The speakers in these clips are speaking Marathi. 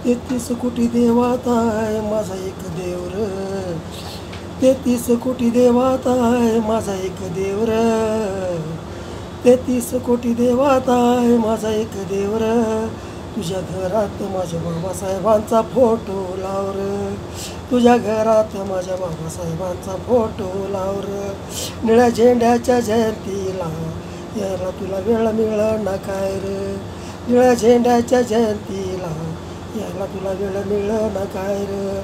तेहतीस कोटी देवात आहे माझा एक देव र. 33 कोटी देवात आहे माझा एक देव र. 33 कोटी देवात आहे माझा एक देव र. तुझ्या घरात माझ्या बाबासाहेबांचा फोटो लाव र. तुझ्या घरात माझ्या बाबासाहेबांचा फोटो लाव र. निळ्या झेंड्याच्या जयंतीला यायला तुला वेळ मिळणार काय रे. निळ्या झेंड्याच्या जयंतीला यायला तुला वेळ मिळणार काय रे.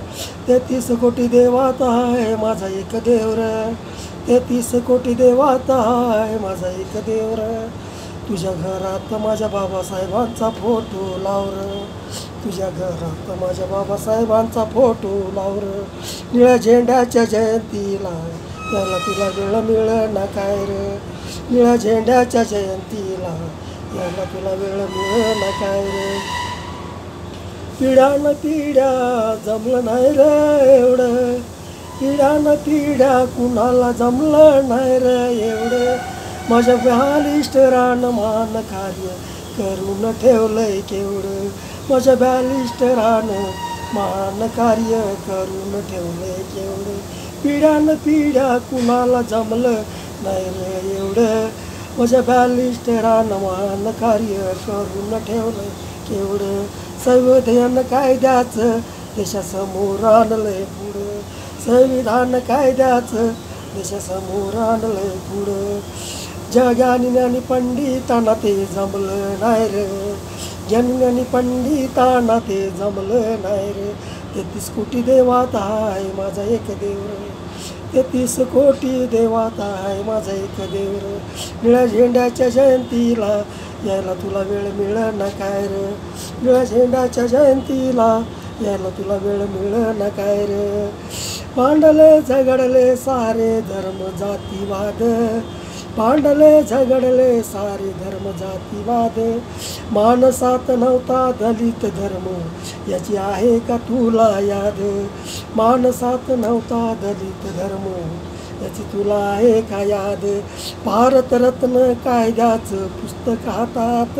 33 कोटी देवात आहे माझा एक देव र. 33 कोटी देवात आहे माझा एक देव र. तुझ्या घरात माझ्या बाबासाहेबांचा फोटो लाव र. तुझ्या घरात माझ्या बाबासाहेबांचा फोटो लाव र. निळ्या झेंड्याच्या जयंतीला यायला तुला वेळ मिळणार काय रे. निळ्या झेंड्याच्या जयंतीला यायला तुला वेळ मिळणार काय रे. पिढ्यानं पिढ्या जमलं नाही रे एवढं. पिढ्यानं पिढ्या कुणाला जमलं नाही रे एवढं. माझ्या बॅलिस्टरानं मान कार्य करून ठेवलंय केवढं. माझ्या बॅलिस्टरानं मान कार्य करून ठेवलंय केवढं. पिढ्यानं पिढ्या कुणाला जमलं नाही रे एवढं. माझ्या बॅलिस्टरानं मान कार्य करून ठेवलंय केवढं. संविधान कायद्याचं देशासमोर आणलंय पुढं. संविधान कायद्याचं देशासमोर आणलंय पुढं. ज्ञानी पंडितांना ते जमलं नाही रे. ज्ञानी पंडितांना ते जमलं नाही रे. 33 कोटी देवात आहे माझा एक देव रे. 33 कोटी देवात आहे माझा एक देव रे. निळ्या झेंड्याच्या जयंतीला यायला तुला वेळ मिळणार काय रे. निळ्या झेंड्याच्या जयंतीला यायला तुला वेळ मिळणार काय रे. भांडले झगडले सारे धर्म जातीवाद. भांडले झगडले सारे धर्म जातीवाद. माणसात नव्हता दलित धर्म याची आहे का तुला याद. माणसात नव्हता दलित धर्म याची तुला आहे का याद. भारतरत्न कायद्याचं पुस्तक हातात.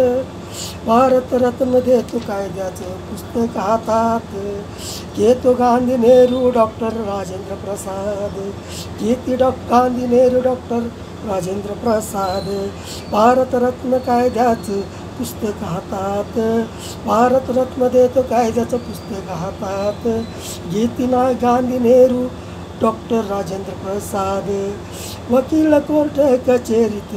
भारतरत्न देतो कायद्याचं पुस्तक हातात. घेतो गांधी नेहरू डॉक्टर राजेंद्र प्रसाद. घेते गांधी नेहरू डॉक्टर राजेंद्र प्रसाद. भारतरत्न कायद्याचं पुस्तक हातात. भारतरत्न देतो कायद्याचं पुस्तक हातात. घेते ना गांधी नेहरू डॉक्टर राजेंद्र प्रसाद. वकील कोर्ट कचेरीत.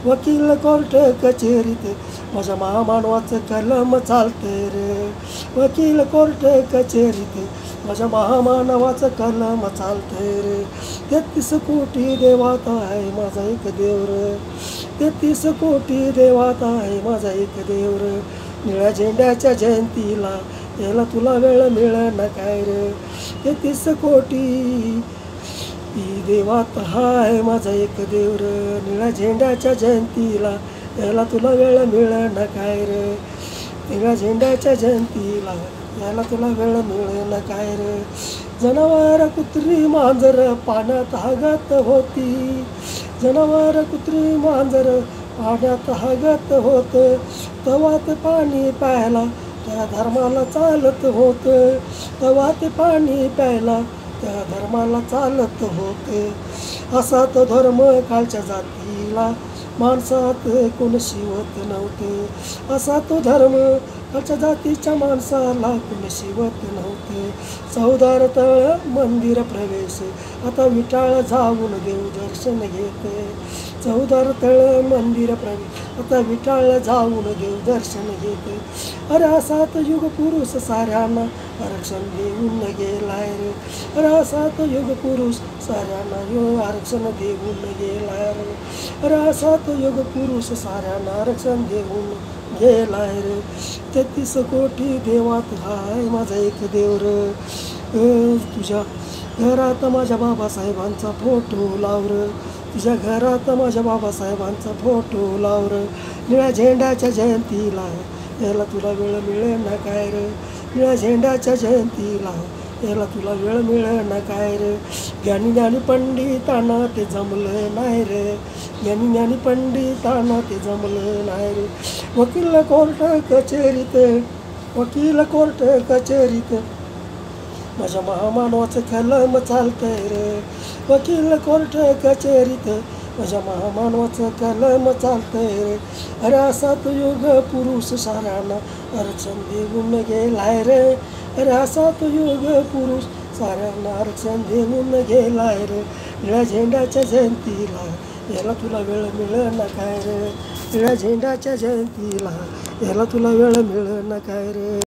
वकील कोर्ट कचेरीत माझ्या महामानवाचं कलम चालते रे. वकील कोर्ट कचेरीत माझ्या महामानवाचं कलम चालते रे. 33 कोटी देवात आहे माझा एक देव रे. 33 कोटी देवात आहे माझा एक देव रे. निळ्या झेंड्याच्या जयंतीला यायला तुला वेळ मिळणार काय रे. 33 कोटी देवात आहे माझा एक देव रे. निळ्या झेंड्याच्या जयंतीला यायला तुला वेळ मिळणार काय रे. निळ्या झेंड्याच्या जयंतीला यायला तुला वेळ मिळणार काय रे. जनावर कुत्री मांजर पाण्यात हागत होती. जनावर कुत्री मांजर पाण्यात हागत होत. तवा ते पाणी प्यायला त्या धर्माला चालत होतं. तवा ते पाणी प्यायला त्या धर्माला चालत होते. असा तो धर्म कालच्या जातीला माणसात कोण शिवत नव्हते. असा तो धर्म कालच्या जातीच्या माणसाला कोण शिवत नव्हते. चौदार तळ मंदिर प्रवेश आता विटाळ जाऊन देव दर्शन घेते. चौदार तळ मंदिर प्रवेश आता विटाळ जाऊन देव दर्शन घेते. अरे असा तो युग पुरुष साऱ्यांना आरक्षण देऊन गेलाय रे. अरे असा तो युग पुरुष साऱ्यांना आरक्षण देऊन गेलाय रे. अरे असा तो युग पुरुष साऱ्यांना आरक्षण देऊन गेलाय रे. 33 कोटी देवात हाय माझा एक देव रे. तुझ्या घरात माझ्या बाबासाहेबांचा फोटो लाव रे. तुझ्या घरात माझ्या बाबासाहेबांचा फोटो लाव रे. निळ्या झेंड्याच्या जयंतीला यायला तुला वेळ मिळणार काय रे. निळ्या झेंड्याच्या जयंतीला यायला तुला वेळ मिळणार काय रे. ज्ञानी पंडितांना ते जमलं नाही रे. ज्ञानी पंडितांना ते जमलं नाही रे. वकील कोर्ट कचेरीत वकील कोर्ट कचेरीत माझ्या महामानवाचं कलम चालतंय रे. वकील कोर्ट कचेरीत माझ्या महामानवाचं कलम चालतंय रे. अरे असा तो युग पुरुष साऱ्यांना आरक्षण देऊन गेलाय रे. अरे असा तो युग पुरुष साऱ्यांना आरक्षण देऊन गेलाय रे. निळ्या झेंड्याच्या जयंतीला याला तुला वेळ मिळेना काय रे. निळ्या झेंड्याच्या जयंतीला याला तुला वेळ मिळेना काय रे.